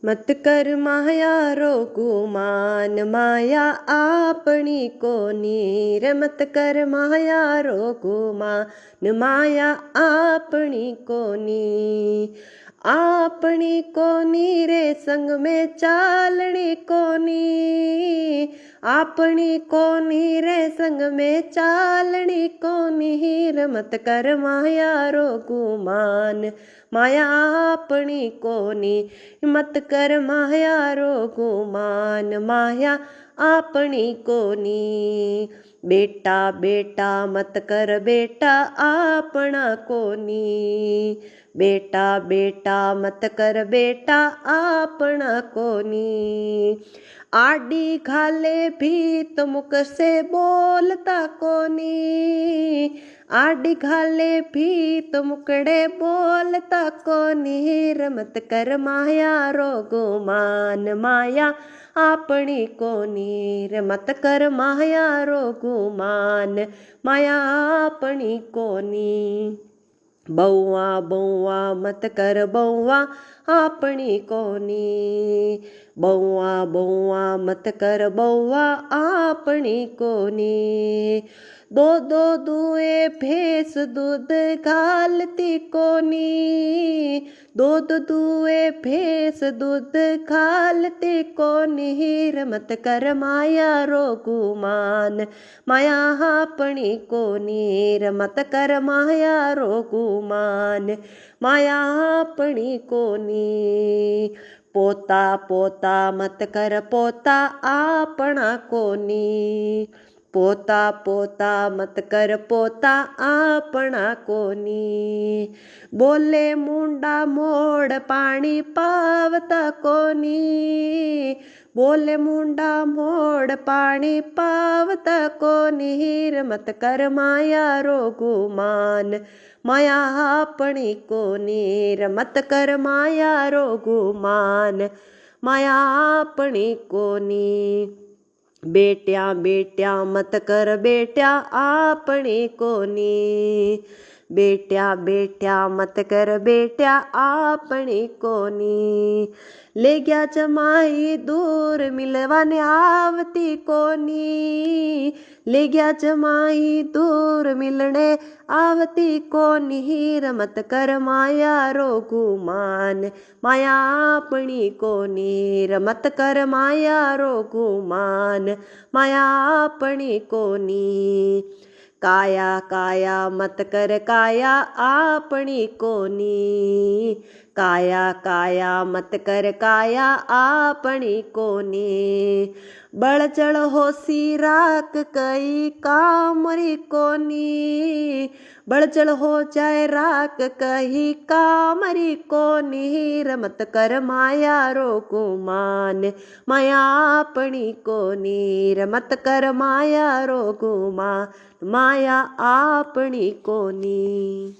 मत कर माया रो गुमान, माया आपणी कोनी रे। मत कर माया रो गुमान, माया आपणी कोनी। आपणी कोनी रे संग में चालनी कोनी, आपणी कोनी रे संग में चालनी कोनी रे। मत कर माया रो गुमान, माया आपणी कोनी। मत कर माया रो गुमान, माया आपणी कोनी। बेटा बेटा मत कर बेटा आपणा कोनी, बेटा बेटा मत कर बेटा आपणा कोनी। आडी घाले भीत मुख से बोलता कोनी, आडी घाले भीत मुकड़े बोलता कोनी रे। मत कर माया रो गुमान, माया आपणी कोनी रे। मत कर माया रो गुमान, माया आपणी कोनी। बौआ बौआ मत कर बौआ आपणी कोनी, बौआ बौआ मत कर बौआ आपणी कोनी। दो दो दुए भैंस दूध घालती कोनी, दूध दुए भैंस दूध घालती कोनी रे। मत कर माया रो गुमान, माया आपणी कोनी रे। मत कर माया रो गुमान, माया आपणी कोनी। पोता पोता मत कर पोता आपणा कोनी, पोता पोता मत कर पोता आपणा कोनी। बोले मुंडा मोड़ पाणी पावता कोनी, बोले मुंडा मोड़ पाणी पावता कोनी रे। मत कर माया रो गुमान, माया आपणी कोनी रे। मत कर माया रो गुमान, माया आपणी कोनी। बेट्या बेट्या मत कर बेट्या आपणी कोनी, बेट्या बेट्या मत कर बेट्या आपणी कोनी। ले गया जमाई दूर मिलवाने आवती कोनी, ले गया जमाई दूर मिलने आवती कोनी रे। मत कर माया रो गुमान, माया आपणी कोनी रे। मत कर माया रो गुमान, माया आपणी कोनी। काया काया मत कर काया आपणी कोनी, काया काया मत कर काया आपणी कोनी। बड़ चढ़ होसी राख कई कामरी कोनी, बड़ चढ़ हो जाए राख कही कामरी कोनी रे। मत कर माया रो गुमान, माया आपणी कोनी रे। मत कर माया रो गुमान, माया आपणी कोनी।